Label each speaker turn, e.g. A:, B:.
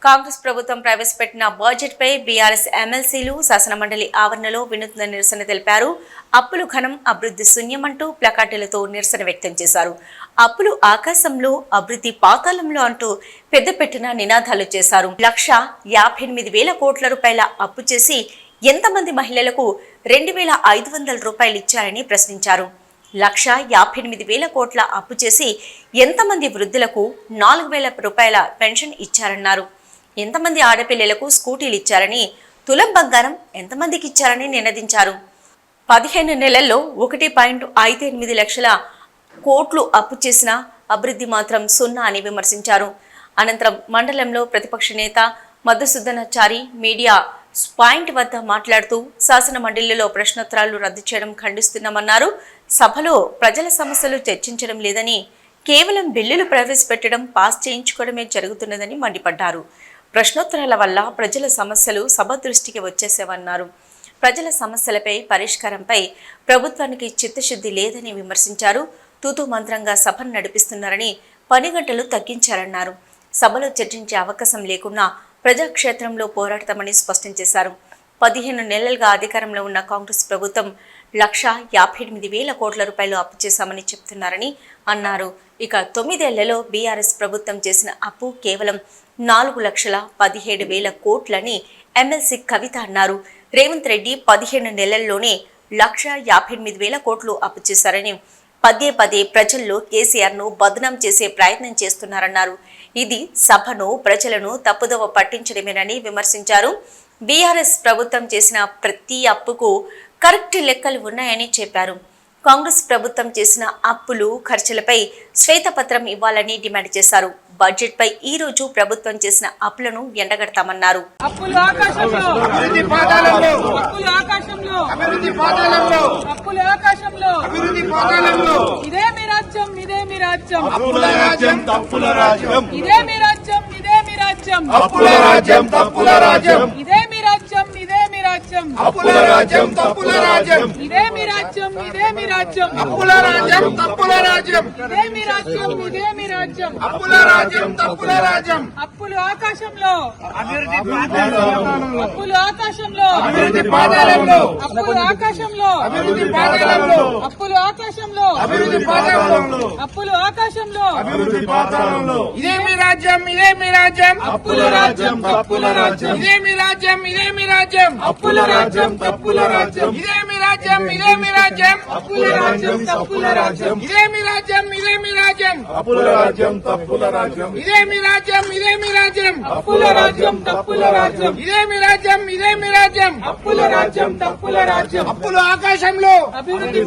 A: కాంగ్రెస్ ప్రభుత్వం ప్రవేశపెట్టిన బడ్జెట్ పై బీఆర్ఎస్ ఎమ్మెల్సీలు శాసనమండలి ఆవరణలో వినూత్న నిరసన తెలిపారు. అప్పులు ఘనం, అభివృద్ధి శూన్యమంటూ ప్లకార్డులతో నిరసన వ్యక్తం చేశారు. అప్పులు ఆకాశంలో, అభివృద్ధి పాతాళంలో అంటూ పెద్దపెట్టిన నినాదాలు చేశారు. 1,58,000 కోట్ల రూపాయల అప్పు చేసి ఎంతమంది మహిళలకు 2,500 రూపాయలు ఇచ్చారని ప్రశ్నించారు. 1,58,000 కోట్ల అప్పు చేసి ఎంతమంది వృద్ధులకు 4,000 రూపాయల పెన్షన్ ఇచ్చారన్నారు. ఎంతమంది ఆడపిల్లలకు స్కూటీలు ఇచ్చారని, తులం బంగారం ఎంతమందికి ఇచ్చారని నినదించారు. 15 నెలల్లో 1.58 లక్షల కోట్లు అప్పు చేసిన అభివృద్ధి మాత్రం సున్నా అని విమర్శించారు. అనంతరం మండలంలో ప్రతిపక్ష నేత మధుసూదనాచారి మీడియా పాయింట్ వద్ద మాట్లాడుతూ శాసన మండలిలో ప్రశ్నోత్తరాలు రద్దు చేయడం ఖండిస్తున్నామన్నారు. సభలో ప్రజల సమస్యలు చర్చించడం లేదని, కేవలం బిల్లులు ప్రవేశపెట్టడం, పాస్ చేయించుకోవడమే జరుగుతున్నదని మండిపడ్డారు. ప్రశ్నోత్తరాల వల్ల ప్రజల సమస్యలు సభ దృష్టికి వచ్చేసేవన్నారు. ప్రజల సమస్యలపై పరిష్కారంపై ప్రభుత్వానికి చిత్తశుద్ధి లేదని విమర్శించారు. తూతూ మంత్రంగా సభను నడిపిస్తున్నారని, పని గంటలు తగ్గించారన్నారు. సభలో చర్చించే అవకాశం లేకున్నా ప్రజాక్షేత్రంలో పోరాడతామని స్పష్టం చేశారు. 15 నెలలుగా అధికారంలో ఉన్న కాంగ్రెస్ ప్రభుత్వం 1,58,000 కోట్ల రూపాయలు అప్పు చేశామని చెప్తున్నారని అన్నారు. ఇక 9 ఏళ్లలో బీఆర్ఎస్ ప్రభుత్వం చేసిన అప్పు కేవలం 4,17,000 కోట్లని ఎమ్మెల్సీ కవిత అన్నారు. రేవంత్ రెడ్డి 15 నెలల్లోనే 1,58,000 కోట్లు అప్పు చేశారని, పదే ప్రజల్లో కేసీఆర్ ను బదనాం చేసే ప్రయత్నం చేస్తున్నారన్నారు. ఇది సభను, ప్రజలను తప్పుదోవ పట్టించడమేనని విమర్శించారు. బీఆర్ఎస్ ప్రభుత్వం చేసిన ప్రతి అప్పుకు కరెక్ట్ లెక్కలు ఉన్నాయని చెప్పారు. కాంగ్రెస్ ప్రభుత్వం చేసిన అప్పులు, ఖర్చులపై శ్వేతపత్రం ఇవ్వాలని డిమాండ్ చేశారు. బడ్జెట్ పై ఈ రోజు ప్రభుత్వం చేసిన అప్పులను ఎండగడతామన్నారు.
B: అప్పుల రాజ్యం తప్పుల రాజ్యం, ఇదే మీ రాజ్యం, ఇదే మీ రాజ్యం. అప్పుల రాజ్యం తప్పుల రాజ్యం, ఇదే మీ రాజ్యం, ఇదే మీ రాజ్యం. అప్పుల రాజ్యం తప్పుల రాజ్యం. అప్పులు ఆకాశంలో, అభివృద్ధి పాతాళంలో. అప్పులు ఆకాశంలో, అభివృద్ధి పాతాళంలో. అప్పులు ఆకాశంలో, అభివృద్ధి పాతాళంలో. అప్పులు ఆకాశంలో, అభివృద్ధి పాతాళంలో. అప్పులు ఆకాశంలో, అభివృద్ధి పాతాళంలో. ఇదే మీ రాజ్యం, ఇదే మీ రాజ్యం. అప్పుల రాజ్యం తప్పుల రాజ్యం, ఇదే మీ రాజ్యం, ఇదే మీ రాజ్యం. అప్పుల రాజ్యం తప్పుల రాజ్యం, ఇదే మీ రాజ్యం, ఇదే మీ రాజ్యం. అప్పుల రాజ్యం తప్పుల రాజ్యం, ఇదే మీ రాజ్యం, ఇదే మీ రాజ్యం. అప్పుల రాజ్యం తప్పుల రాజ్యం, ఇదే మీ రాజ్యం, ఇదే మీ రాజ్యం. అప్పుల రాజ్యం తప్పుల రాజ్యం, ఇదే మీ రాజ్యం, ఇదే మీ రాజ్యం. అప్పుల రాజ్యం తప్పుల రాజ్యం. అప్పులు ఆకాశంలో, అభివృద్ధి